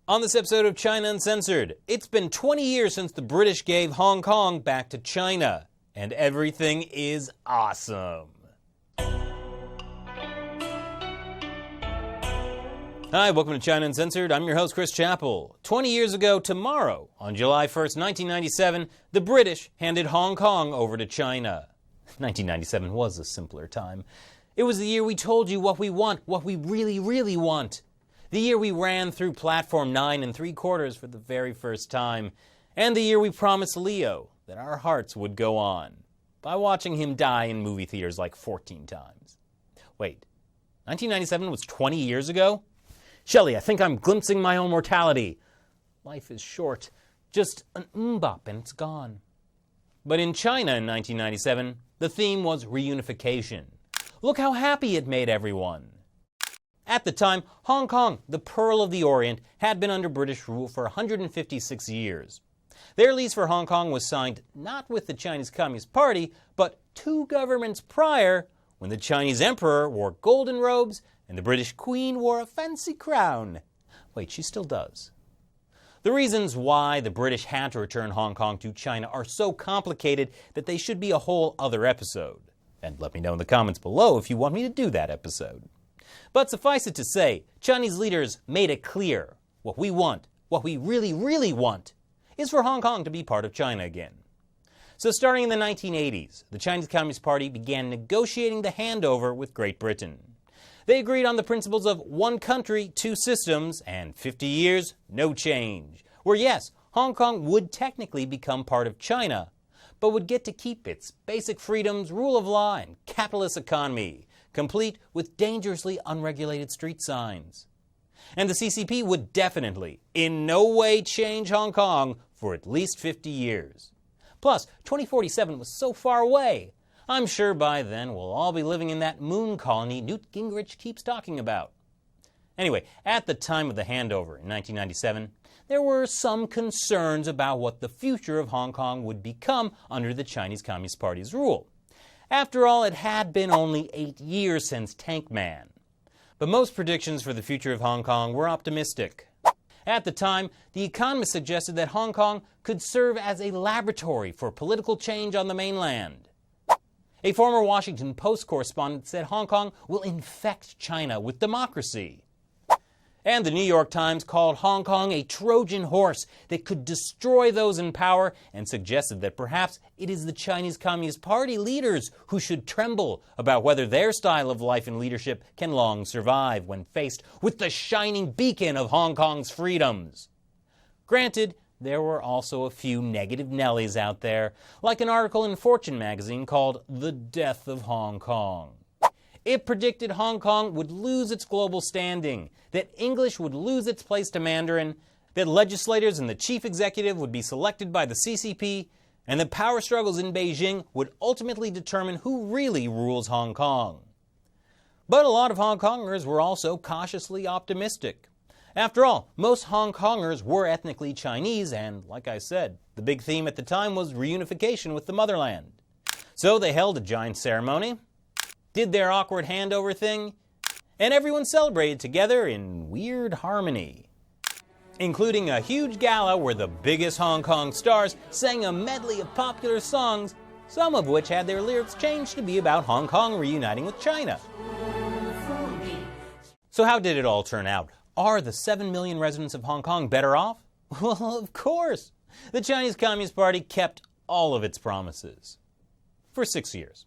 On this episode of China Uncensored, it's been 20 years since the British gave Hong Kong back to China, and everything is awesome. Hi, welcome to China Uncensored. I'm your host, Chris Chappell. 20 years ago tomorrow, on July 1st, 1997, the British handed Hong Kong over to China. 1997 was a simpler time. It was the year we told you what we want, what we really, really want. The year we ran through platform 9 3/4 for the very first time. And the year we promised Leo that our hearts would go on by watching him die in movie theaters like 14 times. Wait, 1997 was 20 years ago? Shelley, I think I'm glimpsing my own mortality. Life is short. Just an mbop and it's gone. But in China in 1997, the theme was reunification. Look how happy it made everyone. At the time, Hong Kong, the Pearl of the Orient, had been under British rule for 156 years. Their lease for Hong Kong was signed not with the Chinese Communist Party, but 2 governments prior, when the Chinese Emperor wore golden robes and the British Queen wore a fancy crown. Wait, she still does. The reasons why the British had to return Hong Kong to China are so complicated that they should be a whole other episode. And let me know in the comments below if you want me to do that episode. But suffice it to say, Chinese leaders made it clear what we want, what we really, really want, is for Hong Kong to be part of China again. So starting in the 1980s, the Chinese Communist Party began negotiating the handover with Great Britain. They agreed on the principles of one country, 2 systems, and 50 years, no change. Where yes, Hong Kong would technically become part of China, but would get to keep its basic freedoms, rule of law, and capitalist economy, complete with dangerously unregulated street signs. And the CCP would definitely, in no way, change Hong Kong for at least 50 years. Plus, 2047 was so far away. I'm sure by then we'll all be living in that moon colony Newt Gingrich keeps talking about. Anyway, at the time of the handover in 1997, there were some concerns about what the future of Hong Kong would become under the Chinese Communist Party's rule. After all, it had been only 8 years since Tank Man. But most predictions for the future of Hong Kong were optimistic. At the time, The Economist suggested that Hong Kong could serve as a laboratory for political change on the mainland. A former Washington Post correspondent said Hong Kong will infect China with democracy. And the New York Times called Hong Kong a Trojan horse that could destroy those in power and suggested that perhaps it is the Chinese Communist Party leaders who should tremble about whether their style of life and leadership can long survive when faced with the shining beacon of Hong Kong's freedoms. Granted, there were also a few negative Nellies out there, like an article in Fortune magazine called The Death of Hong Kong. It predicted Hong Kong would lose its global standing, that English would lose its place to Mandarin, that legislators and the chief executive would be selected by the CCP, and that power struggles in Beijing would ultimately determine who really rules Hong Kong. But a lot of Hong Kongers were also cautiously optimistic. After all, most Hong Kongers were ethnically Chinese, and like I said, the big theme at the time was reunification with the motherland. So they held a giant ceremony, did their awkward handover thing, and everyone celebrated together in weird harmony, including a huge gala where the biggest Hong Kong stars sang a medley of popular songs, some of which had their lyrics changed to be about Hong Kong reuniting with China. So how did it all turn out? Are the 7 million residents of Hong Kong better off? Well, of course. The Chinese Communist Party kept all of its promises for 6 years.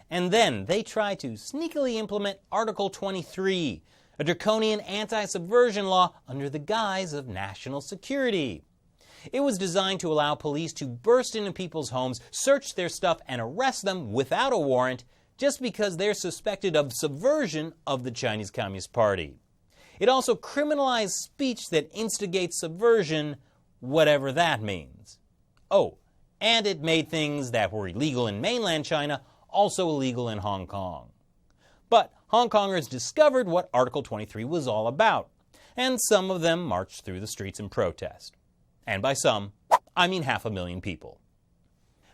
And then they tried to sneakily implement Article 23, a draconian anti-subversion law under the guise of national security. It was designed to allow police to burst into people's homes, search their stuff, and arrest them without a warrant just because they're suspected of subversion of the Chinese Communist Party. It also criminalized speech that instigates subversion, whatever that means. Oh, and it made things that were illegal in mainland China also illegal in Hong Kong. But Hong Kongers discovered what Article 23 was all about, and some of them marched through the streets in protest. And by some, I mean 500,000 people.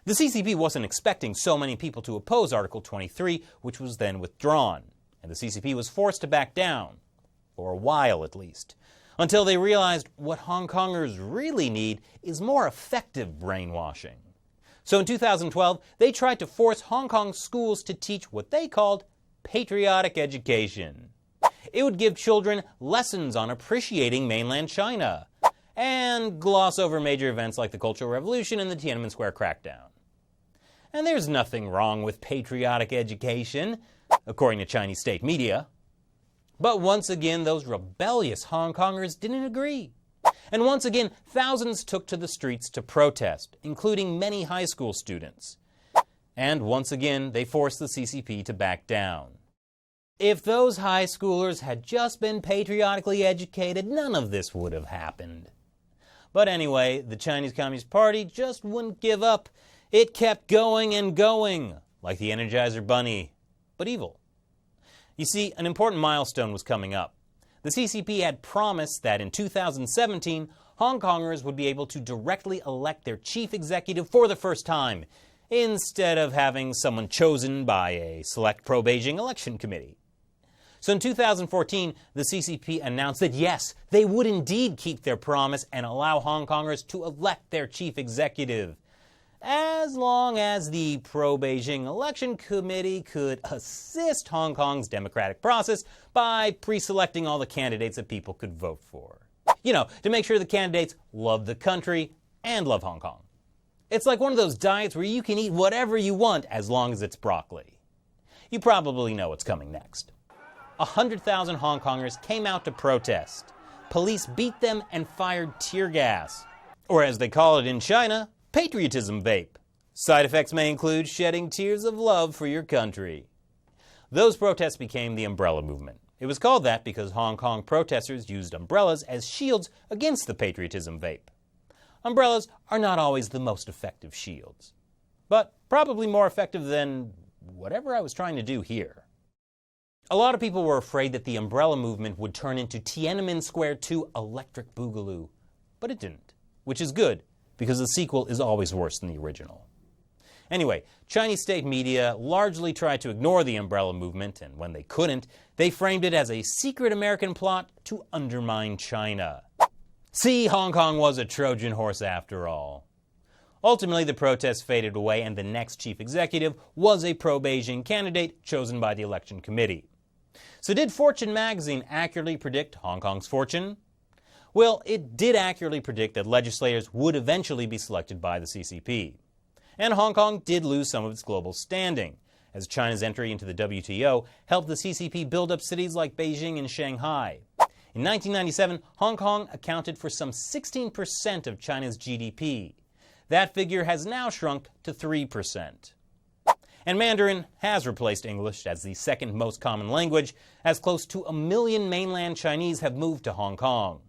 The CCP wasn't expecting so many people to oppose Article 23, which was then withdrawn, and the CCP was forced to back down, for a while at least, until they realized what Hong Kongers really need is more effective brainwashing. So in 2012, they tried to force Hong Kong schools to teach what they called patriotic education. It would give children lessons on appreciating mainland China and gloss over major events like the Cultural Revolution and the Tiananmen Square crackdown. And there's nothing wrong with patriotic education, according to Chinese state media. But once again, those rebellious Hong Kongers didn't agree. And once again, thousands took to the streets to protest, including many high school students. And once again, they forced the CCP to back down. If those high schoolers had just been patriotically educated, none of this would have happened. But anyway, the Chinese Communist Party just wouldn't give up. It kept going and going, like the Energizer Bunny, but evil. You see, an important milestone was coming up. The CCP had promised that in 2017, Hong Kongers would be able to directly elect their chief executive for the first time, instead of having someone chosen by a select pro-Beijing election committee. So in 2014, the CCP announced that yes, they would indeed keep their promise and allow Hong Kongers to elect their chief executive, as long as the pro-Beijing election committee could assist Hong Kong's democratic process by pre-selecting all the candidates that people could vote for. You know, to make sure the candidates love the country and love Hong Kong. It's like one of those diets where you can eat whatever you want as long as it's broccoli. You probably know what's coming next. 100,000 Hong Kongers came out to protest. Police beat them and fired tear gas. Or as they call it in China, patriotism vape. Side effects may include shedding tears of love for your country. Those protests became the umbrella movement. It was called that because Hong Kong protesters used umbrellas as shields against the patriotism vape. Umbrellas are not always the most effective shields, but probably more effective than whatever I was trying to do here. A lot of people were afraid that the umbrella movement would turn into Tiananmen Square 2 Electric Boogaloo, but it didn't, which is good, because the sequel is always worse than the original. Anyway, Chinese state media largely tried to ignore the umbrella movement, and when they couldn't, they framed it as a secret American plot to undermine China. See, Hong Kong was a Trojan horse after all. Ultimately, the protests faded away, and the next chief executive was a pro-Beijing candidate chosen by the election committee. So did Fortune magazine accurately predict Hong Kong's fortune? Well, it did accurately predict that legislators would eventually be selected by the CCP. And Hong Kong did lose some of its global standing, as China's entry into the WTO helped the CCP build up cities like Beijing and Shanghai. In 1997, Hong Kong accounted for some 16% of China's GDP. That figure has now shrunk to 3%. And Mandarin has replaced English as the second most common language, as close to 1 million mainland Chinese have moved to Hong Kong.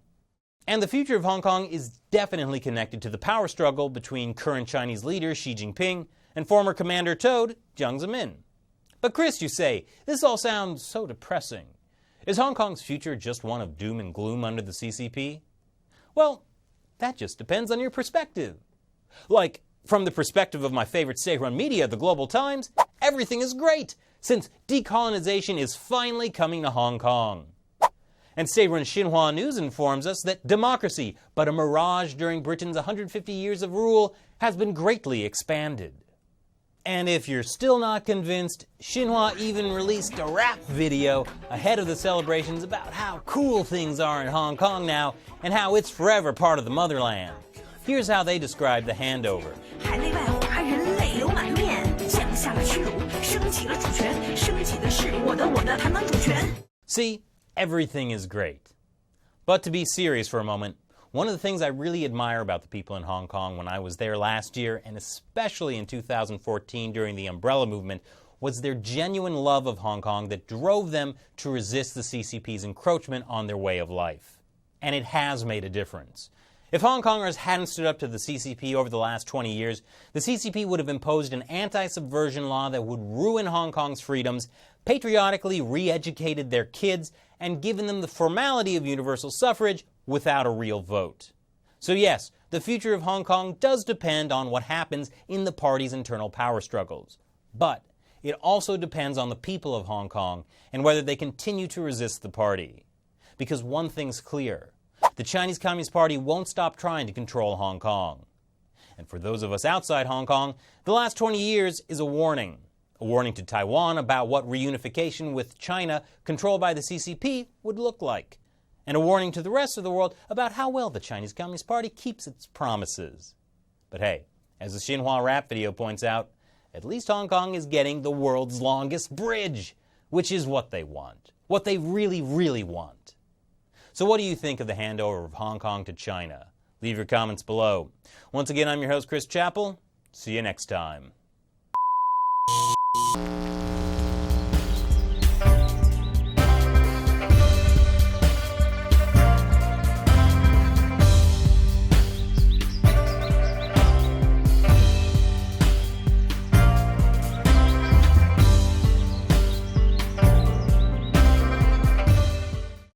And the future of Hong Kong is definitely connected to the power struggle between current Chinese leader Xi Jinping and former Commander Toad Jiang Zemin. But Chris, you say, this all sounds so depressing. Is Hong Kong's future just one of doom and gloom under the CCP? Well, that just depends on your perspective. Like, from the perspective of my favorite state-run media, the Global Times, everything is great, since decolonization is finally coming to Hong Kong. And state-run Xinhua News informs us that democracy, but a mirage during Britain's 150 years of rule, has been greatly expanded. And if you're still not convinced, Xinhua even released a rap video ahead of the celebrations about how cool things are in Hong Kong now and how it's forever part of the motherland. Here's how they describe the handover. See, everything is great. But to be serious for a moment, one of the things I really admire about the people in Hong Kong when I was there last year, and especially in 2014 during the Umbrella Movement, was their genuine love of Hong Kong that drove them to resist the CCP's encroachment on their way of life. And it has made a difference. If Hong Kongers hadn't stood up to the CCP over the last 20 years, the CCP would have imposed an anti-subversion law that would ruin Hong Kong's freedoms, patriotically re-educated their kids, and given them the formality of universal suffrage without a real vote. So yes, the future of Hong Kong does depend on what happens in the party's internal power struggles. But it also depends on the people of Hong Kong and whether they continue to resist the party. Because one thing's clear. the Chinese Communist Party won't stop trying to control Hong Kong. And for those of us outside Hong Kong, the last 20 years is a warning. A warning to Taiwan about what reunification with China, controlled by the CCP, would look like. And a warning to the rest of the world about how well the Chinese Communist Party keeps its promises. But hey, as the Xinhua rap video points out, at least Hong Kong is getting the world's longest bridge, which is what they want. What they really, really want. So what do you think of the handover of Hong Kong to China? Leave your comments below. Once again, I'm your host, Chris Chappell. See you next time.